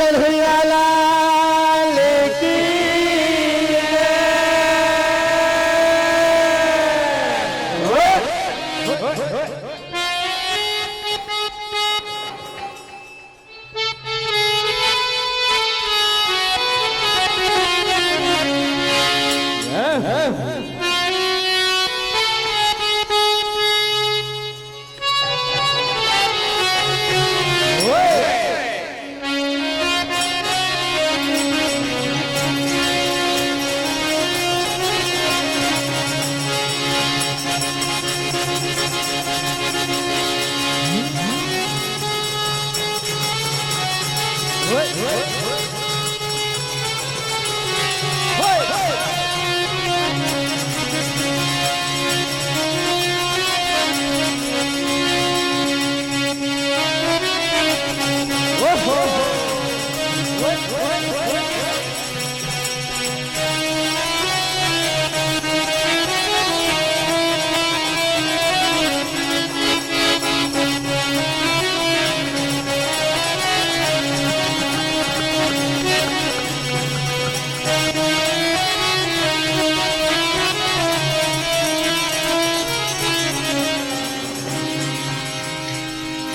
कन्हैया लाल की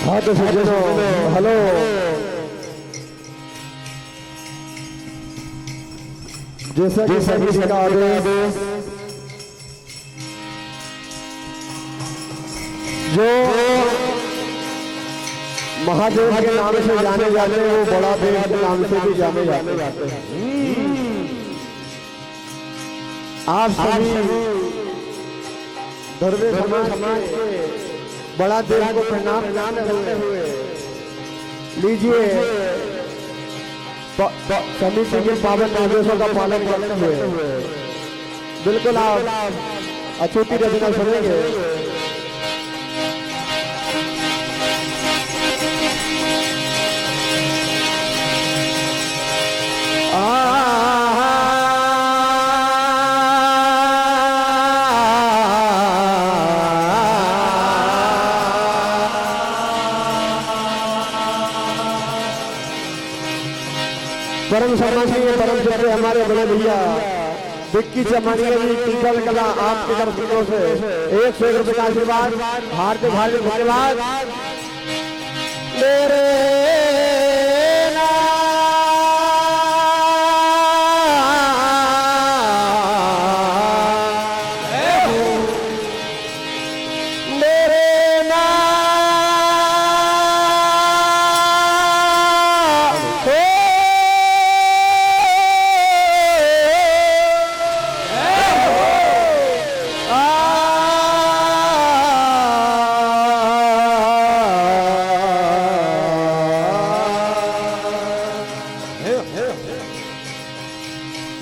हाँ तो सज्जनों हेलो जैसा कि सभी का आदेश जो महादेव के नाम से जाने जाते हैं वो बड़ा देव के नाम से भी जाने जाते हैं। आप सभी धर्मे समाज के बड़ा देव को प्रणाम करते हुए लीजिए समिति के पावन निर्देशों का पालन करते हुए बिल्कुल आप अछूती रचना सुनेंगे। परम सम्मानीय परम पूज्य हमारे बड़े भैया विक्की चमानिया जी टीकल कला आपके दर्शकों से 101 रुपए का आशीर्वाद हार्दिक हार्दिक धन्यवाद। मेरे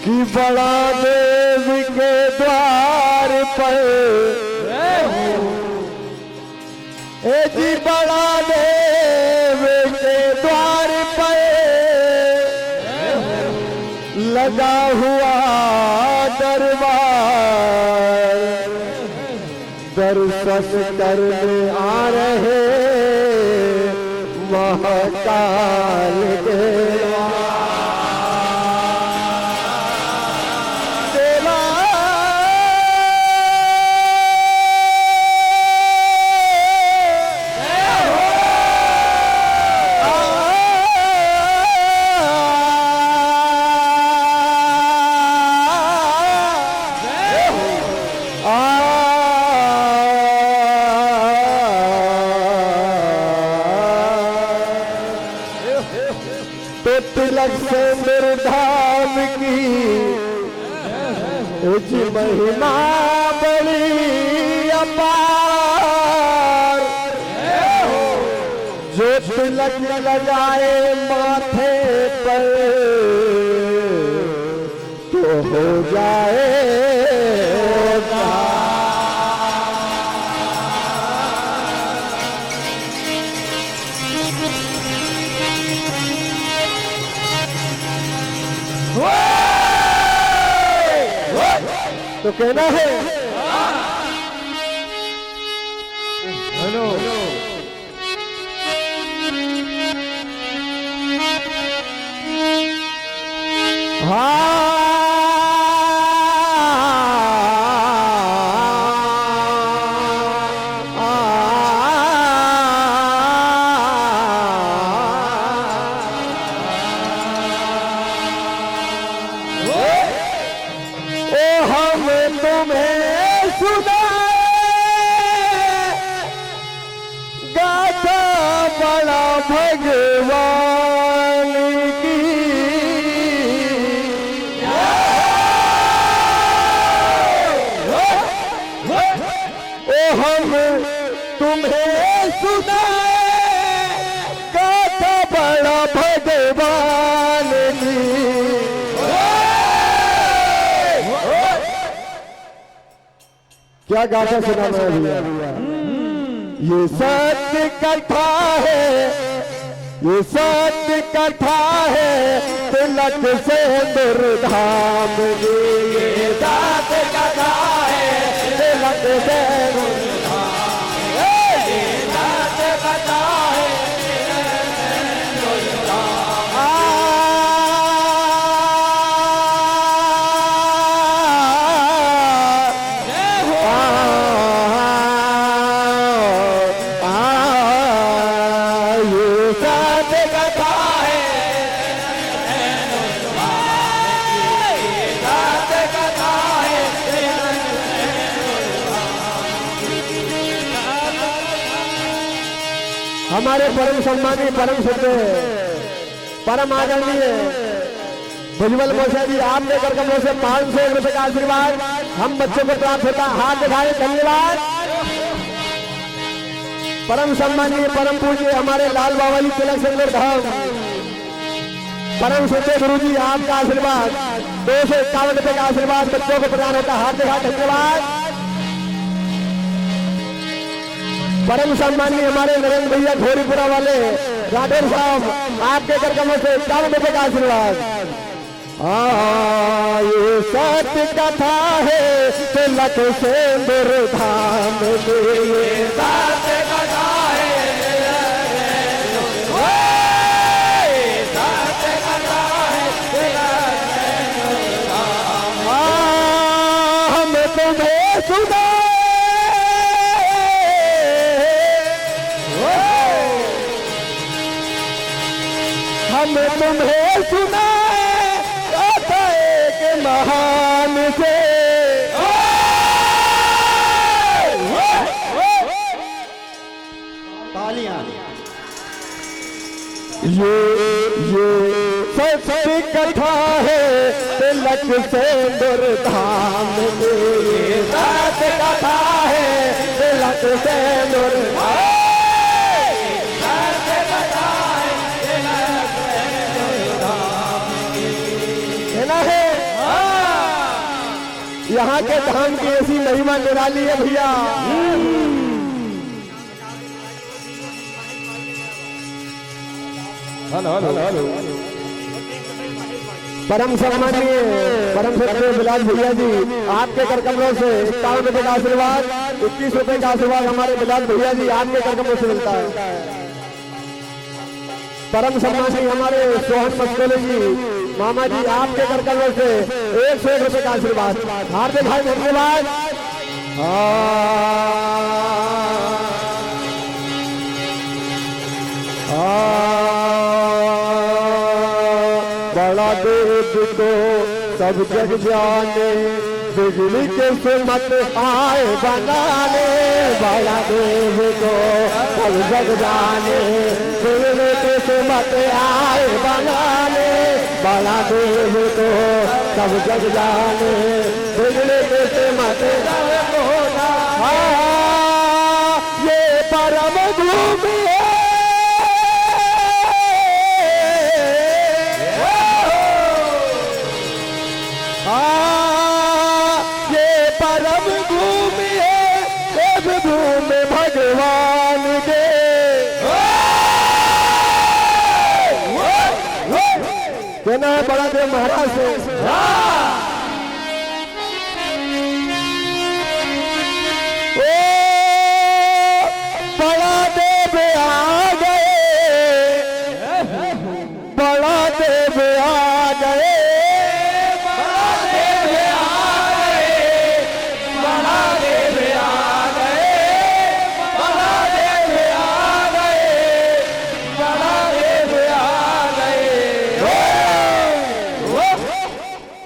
कि बड़ा देव के द्वार पर जी बड़ा देव के द्वार पर लगा हुआ दरबार दर्शन करने आ रहे महाकाल देवा। तो तिलक से निर्धाम की जी महिमा बड़ी अपार जो तिलक लगाए माथे पर तो हो जाए तो कहना है हेलो हम तुम्हें सुनाए गाथा बड़ा भगवान की। ओ हम तुम्हें सुनाए गाथा बड़ा भगवान की। क्या गाथा सुनाना है भैया? ये सत्य कथा है, ये सत्य कथा है, तिलक से दुर्धाम की। ये सत्य कथा है, तिलक से दुर्धाम। ये सत्य कथा है, हमारे परम सम्मानी परम सत्य परम आदरणीय भुजबल मौसा जी आपके कर कमलों से 500 रुपए का आशीर्वाद हम बच्चों को प्राप्त होता। हाथ दिखाए, धन्यवाद। परम सम्मानीय परम पूज्य हमारे लाल बाबा जी तिलक सिंह धाम परम सत्य गुरु जी आपका आशीर्वाद 251 रुपए का आशीर्वाद बच्चों को प्रदान होता। हाथ दिखाए, धन्यवाद। परम सम्मानीय हमारे नरेंद्र भैया घोरीपुरा वाले राठौर साहब आपके कर कमों से 51 रुपए का आशीर्वाद। ये सत्य कथा है, तिलक से दुर्धाम की। ये सत्य कथा है, सत्य कथा है, हम तुम्हें सुना हम तुम्हें सुनाए गाथा एक महान से। तालियां। ये सत्य कथा है, तिलक से दुर्धाम की। ये सत्य कथा है, तिलक से दुर्धाम। यहाँ के धाम की ऐसी महिमा निराली है भैया। परम सम्मानीय परम सत्य बिलास भैया जी आपके कर कमलों से 51 रुपए का आशीर्वाद 21 रुपए का आशीर्वाद हमारे बिलास भैया जी आपके कर कमलों से मिलता है। परम सम्मानीय हमारे सोहन मस्कोले जी मामा जी आपके कर कमलों से 101 रुपए का आशीर्वाद। हार्दिक भाई धन्यवाद। बड़ा देव को सब जग जाने, बिजली के सुमत आए बनाने। बड़ा देव को सब जग जाने, बिजली के सुमत आए बनाने। बड़ा देव को सब जग जाने, बिजली के सुमत ये परम भूमि परम भूमि है, देव भूमि भगवान के। कहना है बड़ा देव महाराज से। ओ बड़ा देव आ गए, बड़ा देव आ गए।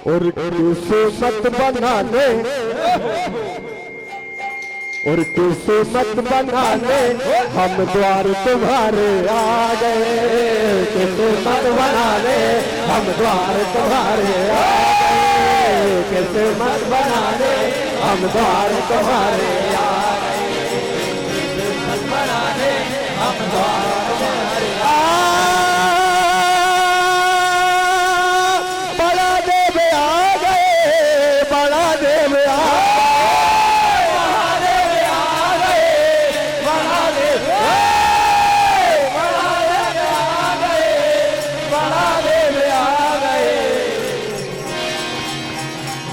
और किस्मत बनाने और किस्मत बनाने हम द्वार तुम्हारे आ गए। किस्मत बनाने हम द्वार तुम्हारे आ गए। किस्मत बनाने हम द्वार तुम्हारे आ गए। किस्मत बनाने हम द्वार तुम्हारे बड़ा देव आ गए। बड़ा देव आ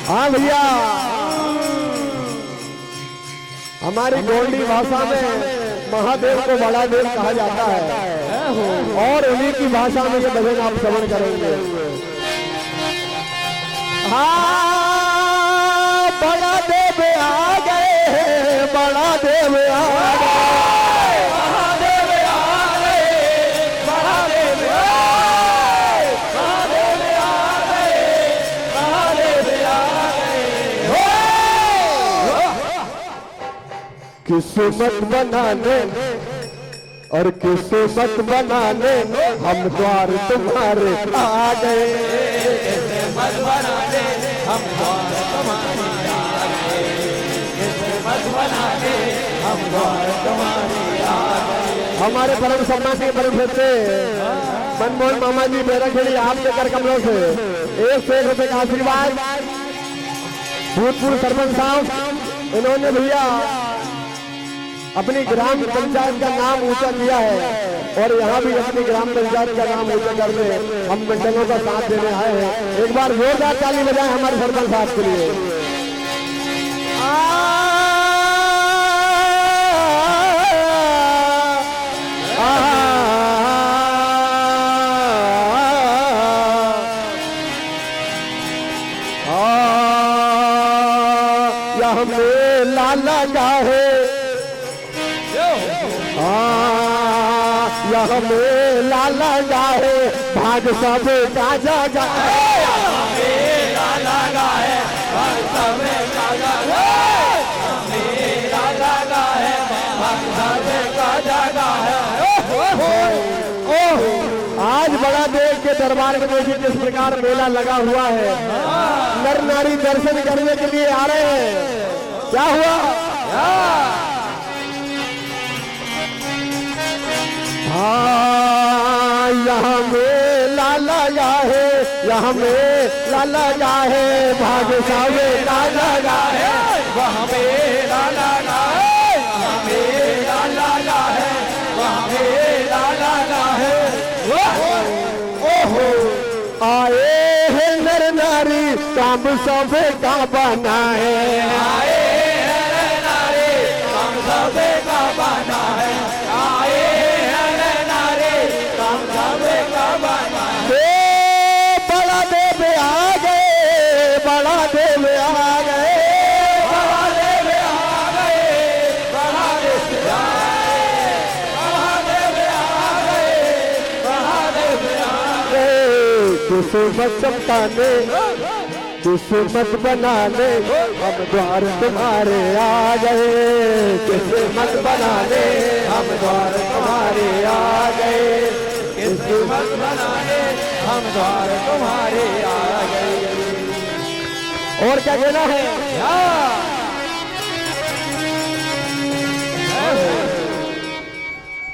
हाँ भैया, हमारी गोंडी भाषा में महादेव को बड़ा देव कहा जाता है और उन्हीं की भाषा में ये भजन आप श्रवण करेंगे। हाँ, बड़ा देव आ गए। बड़ा देव आ गए। किस्मत बनाने और किस्मत बनाने हम द्वार तुम्हारे आ गए। किस्मत बनाने हम द्वार तुम्हारे आ गए। किस्मत बनाने हम द्वार तुम्हारे आ गए। हमारे परम सम्मानीय परम श्रद्धे मनमोहन मामा जी मेरा खेली आपके कर कमलों से 1 रुपए का आशीर्वाद। भूतपूर्व सरपंच साहब, इन्होंने भैया अपनी ग्राम पंचायत का नाम ऊंचा किया है और यहाँ भी अपनी ग्राम पंचायत का नाम ऊंचा करने हम मंडलों का साथ देने आए हैं। एक बार जोरदार ताली बजाएं हमारे सरपंच साहब के लिए। यह मेला लगा है। यह मेला लगा है। भाग सब का जगा है। मेला लगा है। भाग सब का जगा है। मेला लगा है। भाग सब का जगा है। आज बड़ा देव के दरबार में देखिए किस प्रकार मेला लगा हुआ है। नर नारी दर्शन करने के लिए आ रहे हैं। क्या हुआ? हाँ, यहाँ मेला लगा है। यहाँ मेला लगा है। भाग सावे का लगा है। वहाँ मेला लगा है। वहाँ मेला लगा है। वहाँ मेला लगा है। ओहो, आए हैं नर नारी काम सबे का बना है। आए हैं नर नारी काम सबे का बना है। आए बड़ा देव आ गए। बड़ा देव आ गए। बड़ा देव आ गए। बड़ा देव आ गए। बड़ा देव आ गए। बड़ा देव आ गए। किस्मत चमकाने किस्मत बनाने हम द्वार तुम्हारे आ गए। किस्मत बनाने हम द्वार तुम्हारे आ गए। किस्मत बनाने हम द्वार तुम्हारे आ गए। और क्या कहना है?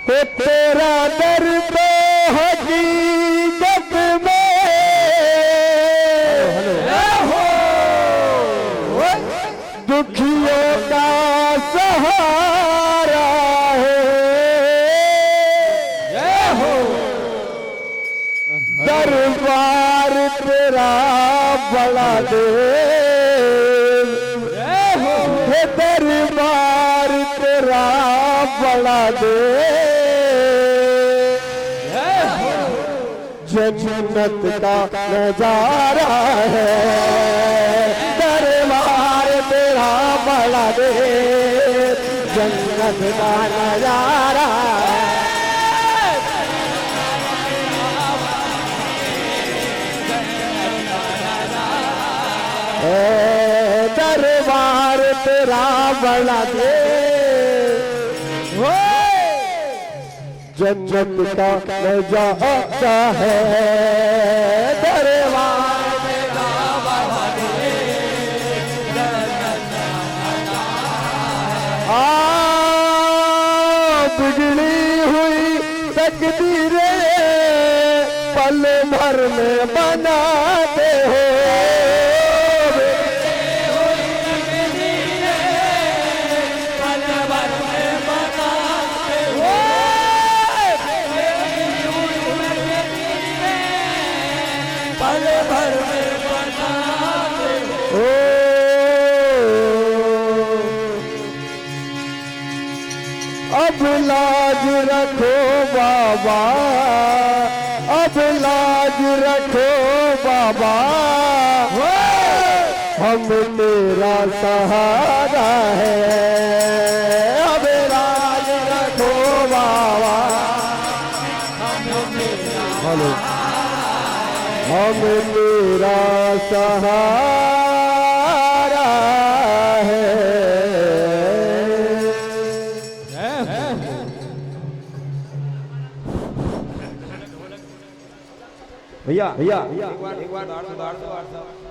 तो तेरा दर तो हकीकत में दुखियों का सहारा दरबार तेरा बड़ा देव है। दरबार तेरा बड़ा देव जन्नत का नजारा है। दरबार तेरा बड़ा देव जन्नत का नजारा है। दरबार तेरा बड़ा दे जन्नत का नजारा है दरबार तेरा बड़ा दे बिगड़ी हुई तकदीरें पल भर में बनाते हो अब लाज रखो बाबा अब लाज रखो बाबा हम तेरा सहारा है अब लाज रखो बाबा हेलो हम तेरा सहारा है भैया भैया एक बार